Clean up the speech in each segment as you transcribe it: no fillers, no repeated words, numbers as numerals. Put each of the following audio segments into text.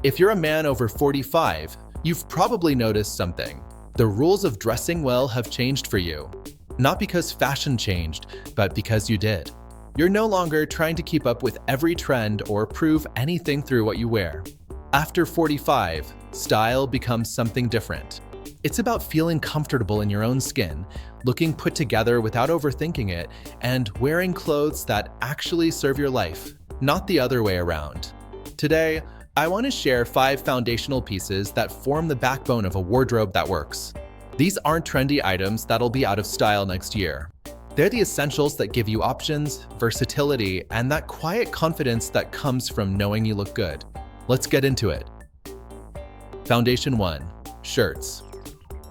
If you're a man over 45, you've probably noticed something. The rules of dressing well have changed for you. Not because fashion changed, but because you did. You're no longer trying to keep up with every trend or prove anything through what you wear. After 45, style becomes something different. It's about feeling comfortable in your own skin, looking put together without overthinking it, and wearing clothes that actually serve your life, not the other way around. Today, I want to share 5 foundational pieces that form the backbone of a wardrobe that works. These aren't trendy items that'll be out of style next year. They're the essentials that give you options, versatility, and that quiet confidence that comes from knowing you look good. Let's get into it. Foundation 1. Shirts.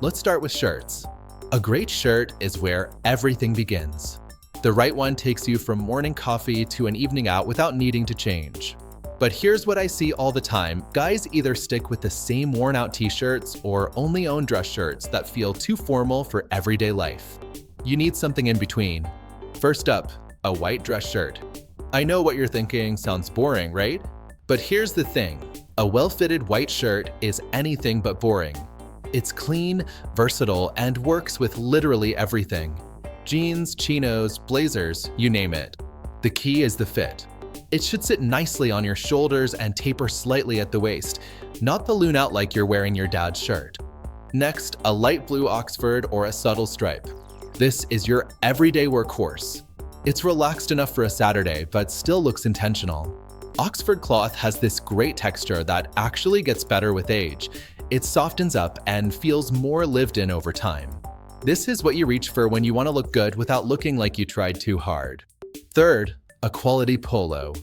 Let's start with shirts. A great shirt is where everything begins. The right one takes you from morning coffee to an evening out without needing to change. But here's what I see all the time. Guys either stick with the same worn-out t-shirts or only own dress shirts that feel too formal for everyday life. You need something in between. First up, a white dress shirt. I know what you're thinking, sounds boring, right? But here's the thing. A well-fitted white shirt is anything but boring. It's clean, versatile, and works with literally everything. Jeans, chinos, blazers, you name it. The key is the fit. It should sit nicely on your shoulders and taper slightly at the waist, not balloon out like you're wearing your dad's shirt. Next, a light blue Oxford or a subtle stripe. This is your everyday workhorse. It's relaxed enough for a Saturday, but still looks intentional. Oxford cloth has this great texture that actually gets better with age. It softens up and feels more lived in over time. This is what you reach for when you want to look good without looking like you tried too hard. Third, a quality polo.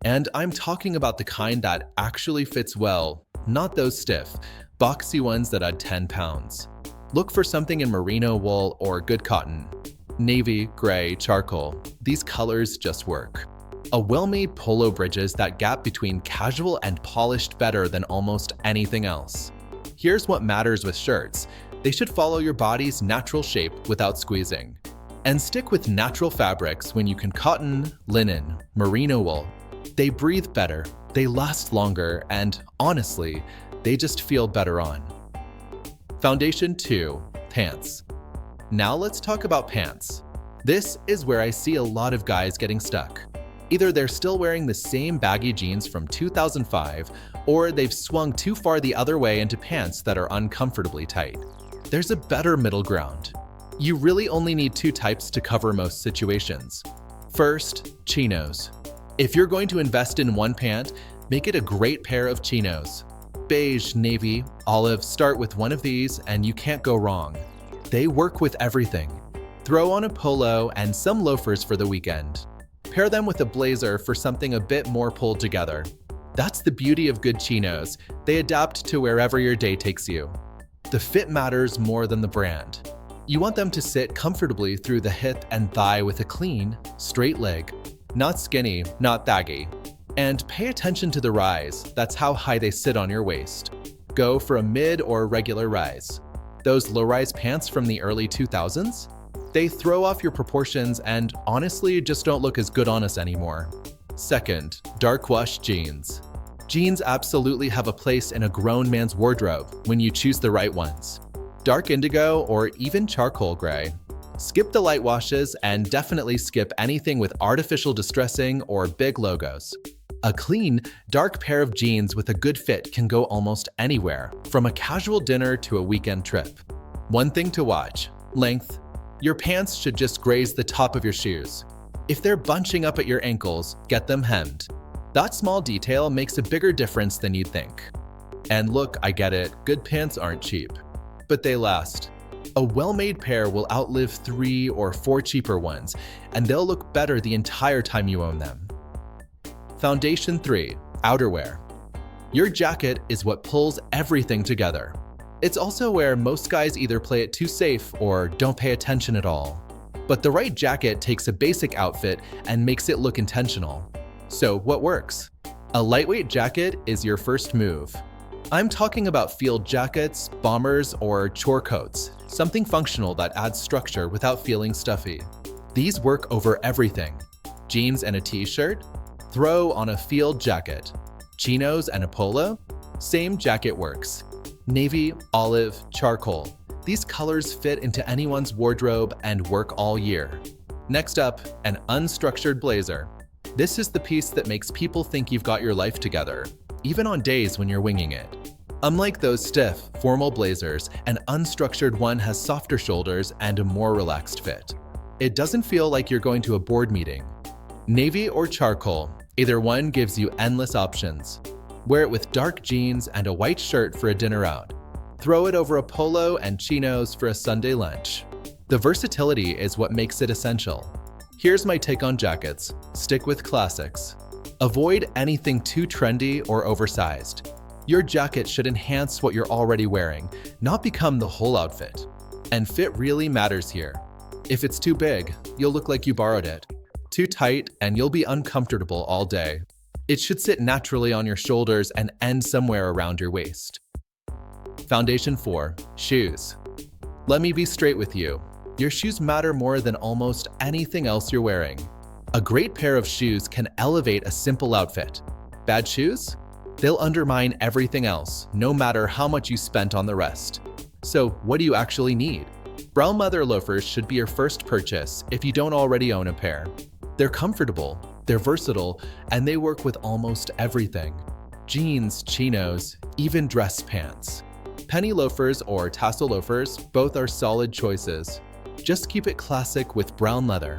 And I'm talking about the kind that actually fits well, not those stiff, boxy ones that add 10 pounds. Look for something in merino wool or good cotton. Navy, gray, charcoal. These colors just work. A well-made polo bridges that gap between casual and polished better than almost anything else. Here's what matters with shirts. They should follow your body's natural shape without squeezing. And stick with natural fabrics when you can cotton, linen, merino wool. They breathe better, they last longer, and honestly, they just feel better on. Foundation 2. Pants. Now let's talk about pants. This is where I see a lot of guys getting stuck. Either they're still wearing the same baggy jeans from 2005, or they've swung too far the other way into pants that are uncomfortably tight. There's a better middle ground. You really only need 2 types to cover most situations. First, chinos. If you're going to invest in one pant, make it a great pair of chinos. Beige, navy, olive, start with one of these and you can't go wrong. They work with everything. Throw on a polo and some loafers for the weekend. Pair them with a blazer for something a bit more pulled together. That's the beauty of good chinos. They adapt to wherever your day takes you. The fit matters more than the brand. You want them to sit comfortably through the hip and thigh with a clean, straight leg. Not skinny, not baggy. And pay attention to the rise. That's how high they sit on your waist. Go for a mid or regular rise. Those low-rise pants from the early 2000s? They throw off your proportions and honestly just don't look as good on us anymore. Second, dark wash jeans. Jeans absolutely have a place in a grown man's wardrobe when you choose the right ones. Dark indigo or even charcoal gray. Skip the light washes and definitely skip anything with artificial distressing or big logos. A clean, dark pair of jeans with a good fit can go almost anywhere, from a casual dinner to a weekend trip. One thing to watch: length. Your pants should just graze the top of your shoes. If they're bunching up at your ankles, get them hemmed. That small detail makes a bigger difference than you'd think. And look, I get it, good pants aren't cheap, but they last. A well-made pair will outlive 3 or 4 cheaper ones, and they'll look better the entire time you own them. Foundation 3. Outerwear. Your jacket is what pulls everything together. It's also where most guys either play it too safe or don't pay attention at all. But the right jacket takes a basic outfit and makes it look intentional. So what works? A lightweight jacket is your first move. I'm talking about field jackets, bombers, or chore coats, something functional that adds structure without feeling stuffy. These work over everything. Jeans and a t-shirt? Throw on a field jacket. Chinos and a polo? Same jacket works. Navy, olive, charcoal. These colors fit into anyone's wardrobe and work all year. Next up, an unstructured blazer. This is the piece that makes people think you've got your life together, even on days when you're winging it. Unlike those stiff, formal blazers, an unstructured one has softer shoulders and a more relaxed fit. It doesn't feel like you're going to a board meeting. Navy or charcoal, either one gives you endless options. Wear it with dark jeans and a white shirt for a dinner out. Throw it over a polo and chinos for a Sunday lunch. The versatility is what makes it essential. Here's my take on jackets. Stick with classics. Avoid anything too trendy or oversized. Your jacket should enhance what you're already wearing, not become the whole outfit. And fit really matters here. If it's too big, you'll look like you borrowed it. Too tight, and you'll be uncomfortable all day. It should sit naturally on your shoulders and end somewhere around your waist. Foundation 4. Shoes. Let me be straight with you. Your shoes matter more than almost anything else you're wearing. A great pair of shoes can elevate a simple outfit. Bad shoes? They'll undermine everything else, no matter how much you spent on the rest. So, what do you actually need? Brown leather loafers should be your first purchase if you don't already own a pair. They're comfortable, they're versatile, and they work with almost everything. Jeans, chinos, even dress pants. Penny loafers or tassel loafers, both are solid choices. Just keep it classic with brown leather.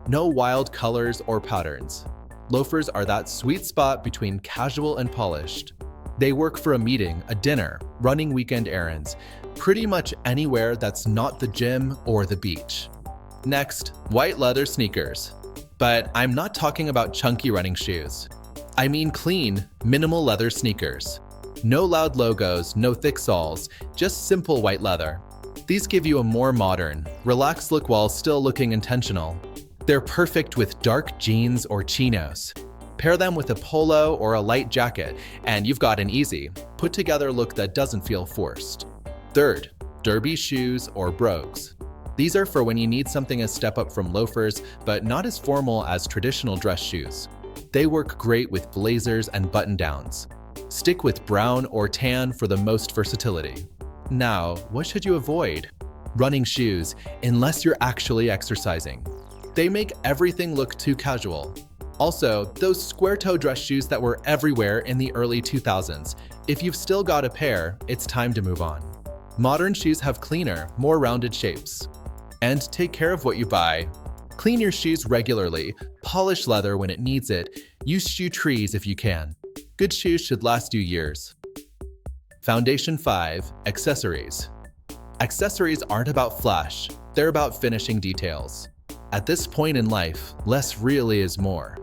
No wild colors or patterns. Loafers are that sweet spot between casual and polished. They work for a meeting, a dinner, running weekend errands, pretty much anywhere that's not the gym or the beach. Next, white leather sneakers. But I'm not talking about chunky running shoes. I mean clean, minimal leather sneakers. No loud logos, no thick soles, just simple white leather. These give you a more modern, relaxed look while still looking intentional. They're perfect with dark jeans or chinos. Pair them with a polo or a light jacket, and you've got an easy, put-together look that doesn't feel forced. Third, derby shoes or brogues. These are for when you need something a step up from loafers, but not as formal as traditional dress shoes. They work great with blazers and button-downs. Stick with brown or tan for the most versatility. Now, what should you avoid? Running shoes, unless you're actually exercising. They make everything look too casual. Also, those square-toe dress shoes that were everywhere in the early 2000s. If you've still got a pair, it's time to move on. Modern shoes have cleaner, more rounded shapes. And take care of what you buy. Clean your shoes regularly, polish leather when it needs it, use shoe trees if you can. Good shoes should last you years. Foundation 5. Accessories. Accessories aren't about flash, they're about finishing details. At this point in life, less really is more.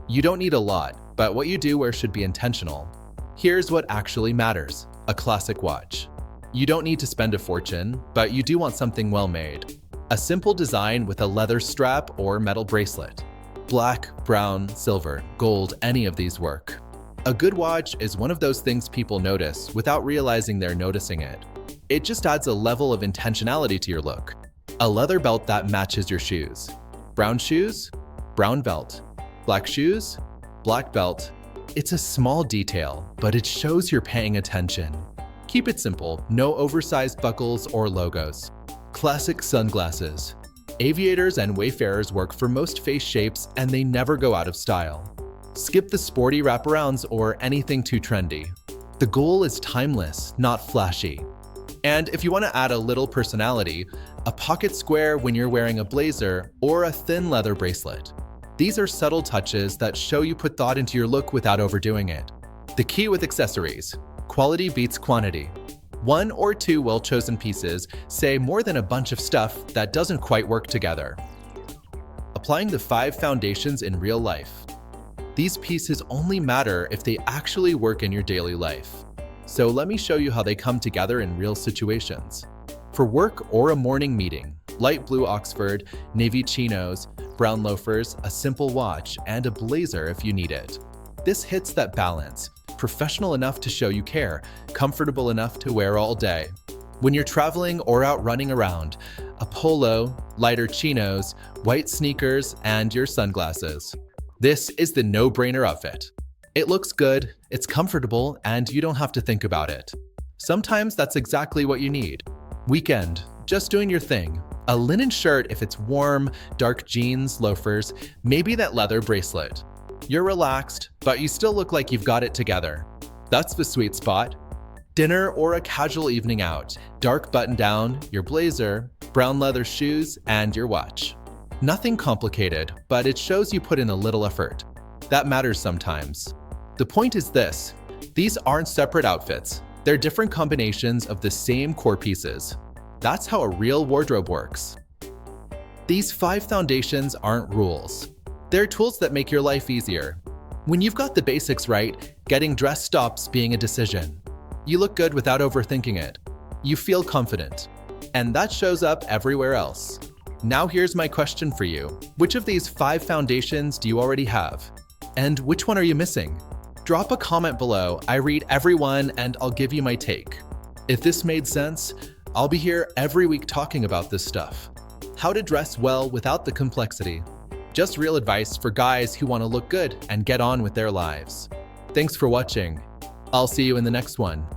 You don't need a lot, but what you do wear should be intentional. Here's what actually matters: a classic watch. You don't need to spend a fortune, but you do want something well made. A simple design with a leather strap or metal bracelet. Black, brown, silver, gold, any of these work. A good watch is one of those things people notice without realizing they're noticing it. It just adds a level of intentionality to your look. A leather belt that matches your shoes. Brown shoes? Brown belt. Black shoes? Black belt. It's a small detail, but it shows you're paying attention. Keep it simple, no oversized buckles or logos. Classic sunglasses. Aviators and wayfarers work for most face shapes and they never go out of style. Skip the sporty wraparounds or anything too trendy. The goal is timeless, not flashy. And if you want to add a little personality, a pocket square when you're wearing a blazer or a thin leather bracelet. These are subtle touches that show you put thought into your look without overdoing it. The key with accessories: quality beats quantity. One or two well-chosen pieces say more than a bunch of stuff that doesn't quite work together. Applying the 5 foundations in real life. These pieces only matter if they actually work in your daily life. So let me show you how they come together in real situations. For work or a morning meeting, light blue Oxford, navy chinos, brown loafers, a simple watch, and a blazer if you need it. This hits that balance. Professional enough to show you care, comfortable enough to wear all day. When you're traveling or out running around, a polo, lighter chinos, white sneakers, and your sunglasses. This is the no-brainer outfit. It looks good, it's comfortable, and you don't have to think about it. Sometimes that's exactly what you need. Weekend, just doing your thing. A linen shirt if it's warm, dark jeans, loafers, maybe that leather bracelet. You're relaxed, but you still look like you've got it together. That's the sweet spot. Dinner or a casual evening out, dark button down, your blazer, brown leather shoes, and your watch. Nothing complicated, but it shows you put in a little effort. That matters sometimes. The point is this: these aren't separate outfits. They're different combinations of the same core pieces. That's how a real wardrobe works. These 5 foundations aren't rules. They're tools that make your life easier. When you've got the basics right, getting dressed stops being a decision. You look good without overthinking it. You feel confident. And that shows up everywhere else. Now here's my question for you. Which of these 5 foundations do you already have? And which one are you missing? Drop a comment below. I read every one and I'll give you my take. If this made sense, I'll be here every week talking about this stuff. How to dress well without the complexity. Just real advice for guys who want to look good and get on with their lives. Thanks for watching. I'll see you in the next one.